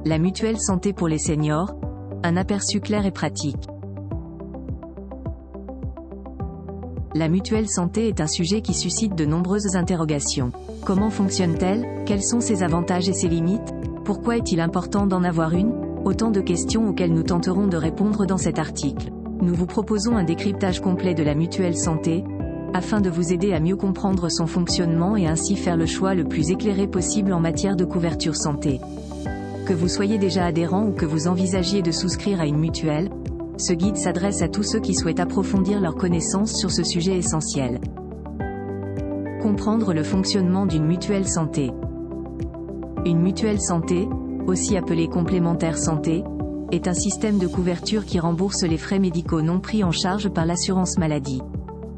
La mutuelle santé pour les seniors, un aperçu clair et pratique. La mutuelle santé est un sujet qui suscite de nombreuses interrogations. Comment fonctionne-t-elle? Quels sont ses avantages et ses limites? Pourquoi est-il important d'en avoir une? Autant de questions auxquelles nous tenterons de répondre dans cet article. Nous vous proposons un décryptage complet de la mutuelle santé, afin de vous aider à mieux comprendre son fonctionnement et ainsi faire le choix le plus éclairé possible en matière de couverture santé. Que vous soyez déjà adhérent ou que vous envisagiez de souscrire à une mutuelle, ce guide s'adresse à tous ceux qui souhaitent approfondir leurs connaissances sur ce sujet essentiel. Comprendre le fonctionnement d'une mutuelle santé. Une mutuelle santé, aussi appelée complémentaire santé, est un système de couverture qui rembourse les frais médicaux non pris en charge par l'assurance maladie.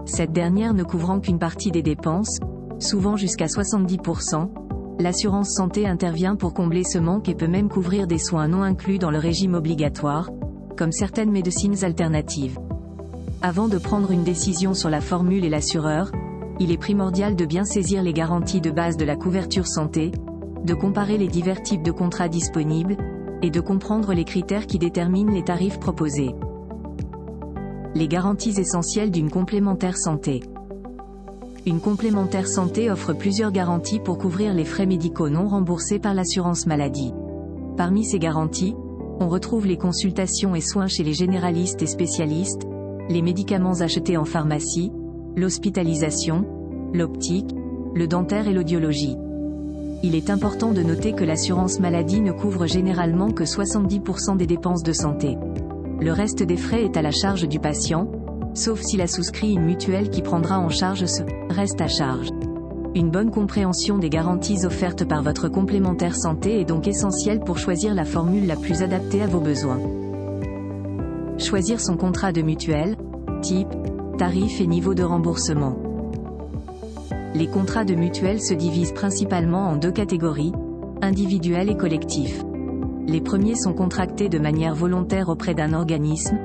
Cette dernière ne couvrant qu'une partie des dépenses, souvent jusqu'à 70%, l'assurance santé intervient pour combler ce manque et peut même couvrir des soins non inclus dans le régime obligatoire, comme certaines médecines alternatives. Avant de prendre une décision sur la formule et l'assureur, il est primordial de bien saisir les garanties de base de la couverture santé, de comparer les divers types de contrats disponibles, et de comprendre les critères qui déterminent les tarifs proposés. Les garanties essentielles d'une complémentaire santé. Une complémentaire santé offre plusieurs garanties pour couvrir les frais médicaux non remboursés par l'assurance maladie. Parmi ces garanties, on retrouve les consultations et soins chez les généralistes et spécialistes, les médicaments achetés en pharmacie, l'hospitalisation, l'optique, le dentaire et l'audiologie. Il est important de noter que l'assurance maladie ne couvre généralement que 70% des dépenses de santé. Le reste des frais est à la charge du patient, sauf s'il a souscrit une mutuelle qui prendra en charge ce reste à charge. Une bonne compréhension des garanties offertes par votre complémentaire santé est donc essentielle pour choisir la formule la plus adaptée à vos besoins. Choisir son contrat de mutuelle, type, tarif et niveau de remboursement. Les contrats de mutuelle se divisent principalement en deux catégories, individuels et collectifs. Les premiers sont contractés de manière volontaire auprès d'un organisme,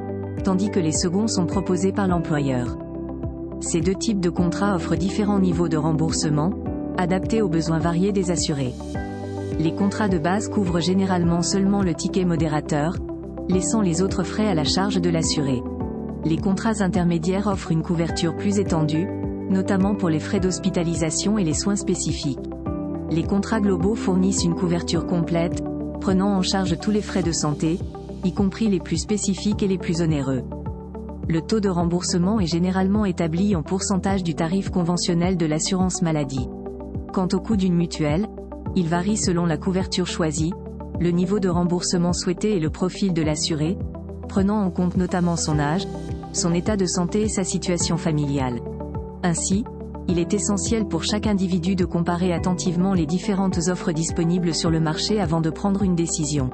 tandis que les seconds sont proposés par l'employeur. Ces deux types de contrats offrent différents niveaux de remboursement, adaptés aux besoins variés des assurés. Les contrats de base couvrent généralement seulement le ticket modérateur, laissant les autres frais à la charge de l'assuré. Les contrats intermédiaires offrent une couverture plus étendue, notamment pour les frais d'hospitalisation et les soins spécifiques. Les contrats globaux fournissent une couverture complète, prenant en charge tous les frais de santé, y compris les plus spécifiques et les plus onéreux. Le taux de remboursement est généralement établi en pourcentage du tarif conventionnel de l'assurance maladie. Quant au coût d'une mutuelle, il varie selon la couverture choisie, le niveau de remboursement souhaité et le profil de l'assuré, prenant en compte notamment son âge, son état de santé et sa situation familiale. Ainsi, il est essentiel pour chaque individu de comparer attentivement les différentes offres disponibles sur le marché avant de prendre une décision.